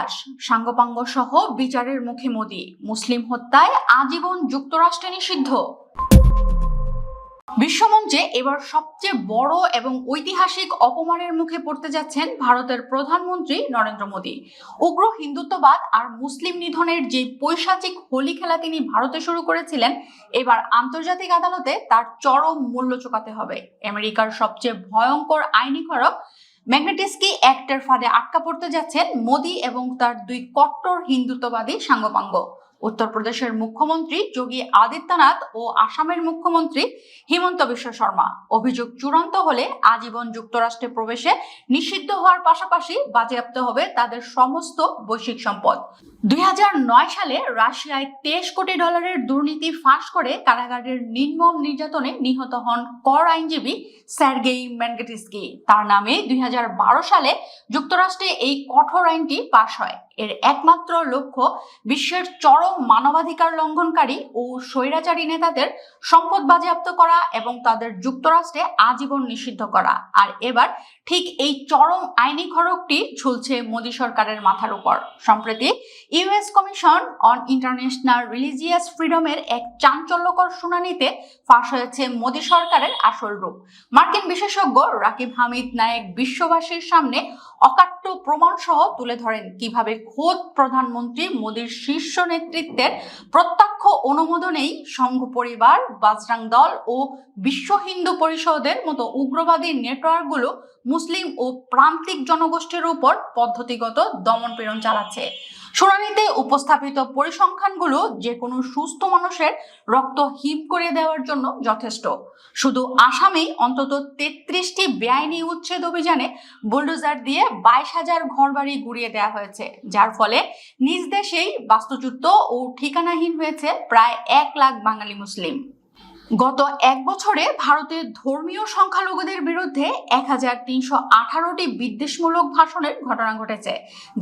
ইতিহাস, সাঙ্গপাঙ্গ সহ বিচারের মুখে মোদি, মুসলিম হত্যায় আজীবন যুক্তরাষ্ট্রে নিষিদ্ধ। বিশ্বমঞ্চে এবার সবচেয়ে বড় এবং ঐতিহাসিক অপমানের মুখে পড়তে যাচ্ছেন ভারতের প্রধানমন্ত্রী নরেন্দ্র মোদি। উগ্র হিন্দুত্ববাদ আর মুসলিম নিধনের যে পৈশাচিক হোলি খেলা তিনি ভারতে শুরু করেছিলেন, এবার আন্তর্জাতিক আদালতে তার চরম মূল্য চোকাতে হবে। আমেরিকার সবচেয়ে ভয়ঙ্কর আইনি খড়গ ম্যাগনেটস্কি অ্যাক্টের ফাঁদে আটকা পড়তে যাচ্ছেন মোদি এবং তার দুই কট্টর হিন্দুত্ববাদী সাঙ্গপাঙ্গ। উত্তরপ্রদেশের মুখ্যমন্ত্রী যোগী আদিত্যনাথ ও আসামের মুখ্যমন্ত্রী হিমন্ত বিশ্ব শর্মা। অভিযোগ চূড়ান্ত হলে আজীবন যুক্তরাষ্ট্রে প্রবেশে নিষিদ্ধ হওয়ার পাশাপাশি বাজেয়াপ্ত হবে তাদের সমস্ত বৈশ্বিক সম্পদ। 2009 সালে রাশিয়ায় $23 কোটি দুর্নীতি ফাঁস করে কারাগারের নির্মম নির্যাতনে নিহত হন কর আইনজীবী সার্গেই ম্যাগনেটস্কি। তার নামে 2012 সালে যুক্তরাষ্ট্রে এই কঠোর আইনটি পাশ হয়। এর একমাত্র লক্ষ্য বিশ্বের চরম মানবাধিকার লঙ্ঘনকারী ও স্বৈরাচারী নেতাদের সম্পদ বাজেয়াপ্ত করা এবং তাদের যুক্তরাষ্ট্রে আজীবন নিষিদ্ধ করা। আর এবার ঠিক এই চরম আইনি খড়গটি ঝুলছে মোদী সরকারের মাথার উপর। সম্প্রতি US Commission on International Religious ফ্রিডমের এক চাঞ্চল্যকর শুনানিতে ফাঁস হয়েছে মোদী সরকারের আসল রূপ। মার্কিন বিশেষজ্ঞ রাকিব হামিদ নায়েক বিশ্ববাসীর সামনে অকাট্য প্রমাণ সহ তুলে ধরেন কিভাবে খোদ প্রধানমন্ত্রী মোদীর শীর্ষ নেতৃত্বের প্রত্যক্ষ অনুমোদনেই সংঘ পরিবার, বাজরাং দল ও বিশ্ব হিন্দু পরিষদের মতো উগ্রবাদী নেটওয়ার্কগুলো মুসলিম ও প্রান্তিক জনগোষ্ঠীর উপর পদ্ধতিগত দমনপীড়ন চালাচ্ছে। শুনানিতে উপস্থাপিত পরিসংখ্যানগুলো যে কোনো সুস্থ মানুষের রক্ত হিম করে দেওয়ার জন্য যথেষ্ট। শুধু আসামেই অন্তত 33টি বেআইনি উচ্ছেদ অভিযানে বুলডোজার দিয়ে 22,000 ঘরবাড়ি গুড়িয়ে দেওয়া হয়েছে, যার ফলে নিজ দেশেই বাস্তুচ্যুত ও ঠিকানাহীন হয়েছে প্রায় 1 লাখ বাঙালি মুসলিম। গত এক বছরে ভারতে ধর্মীয় সংখ্যালঘুদের বিরুদ্ধে 1318টি বিদ্বেষমূলক ভাষণের ঘটনা ঘটেছে,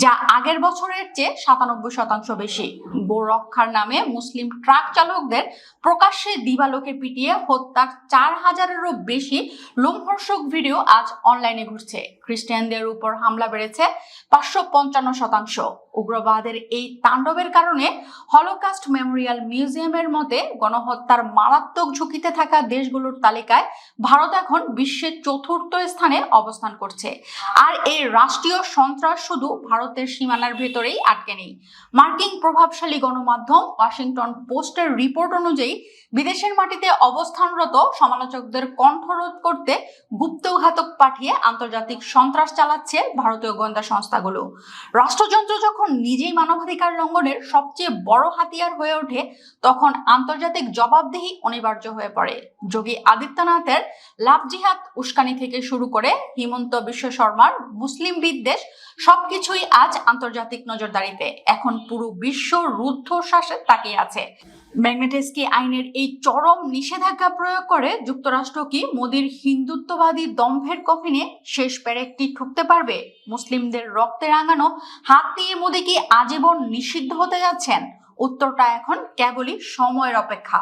যা আগের বছরের চেয়ে 97% বেশি। গো রক্ষার নামে মুসলিম ট্রাক চালকদের প্রকাশ্যে দিবালোকে পিটিয়ে হত্যার 4000-এরও বেশি লোমহর্ষক ভিডিও আজ অনলাইনে ঘুরছে। খ্রিস্টানদের উপর হামলা বেড়েছে 555%। উগ্রবাদের এই তাণ্ডবের কারণে হলোকাস্ট মেমোরিয়াল মিউজিয়ামের মতে গণহত্যার মারাত্মক ঝুঁকিতে থাকা দেশগুলোর তালিকায় ভারত এখন বিশ্বের 4র্থ স্থানে অবস্থান করছে। আর এই রাষ্ট্রীয় সন্ত্রাস শুধু ভারতের সীমানার ভেতরেই আটকে নেই। মার্কিন প্রভাবশালী গণমাধ্যম ওয়াশিংটন পোস্টের রিপোর্ট অনুযায়ী বিদেশের মাটিতে অবস্থানরত সমালোচকদের কণ্ঠরোধ করতে গুপ্তঘাতক পাঠিয়ে আন্তর্জাতিক সন্ত্রাস চালাচ্ছে ভারতীয় গোয়েন্দা সংস্থাগুলো। রাষ্ট্রযন্ত্র যখন নিজেই মানবাধিকার লঙ্ঘনের সবচেয়ে বড় হাতিয়ার হয়ে ওঠে, তখন আন্তর্জাতিক জবাবদিহি অনিবার্য হয়ে পড়ে। যোগী আদিত্যনাথের লাভ জিহাদ উস্কানি থেকে শুরু করে হিমন্ত বিশ্ব শর্মার মুসলিম বিদ্বেষ সবকিছুই আজ আন্তর্জাতিক নজরদারিতে। এখন পুরো বিশ্ব রুদ্ধশ্বাসে তাকিয়ে আছে। ম্যাগনেটস্কি আইনের এই চরম নিষেধাজ্ঞা প্রয়োগ করে যুক্তরাষ্ট্র কি মোদীর হিন্দুত্ববাদী দম্ভের কফিনে শেষ পেরেকটি ঠুকতে পারবে? মুসলিমদের রক্তে রাঙানো হাত দিয়ে মোদী কি আজীবন নিষিদ্ধ হতে যাচ্ছেন? উত্তরটা এখন কেবলই সময়ের অপেক্ষা।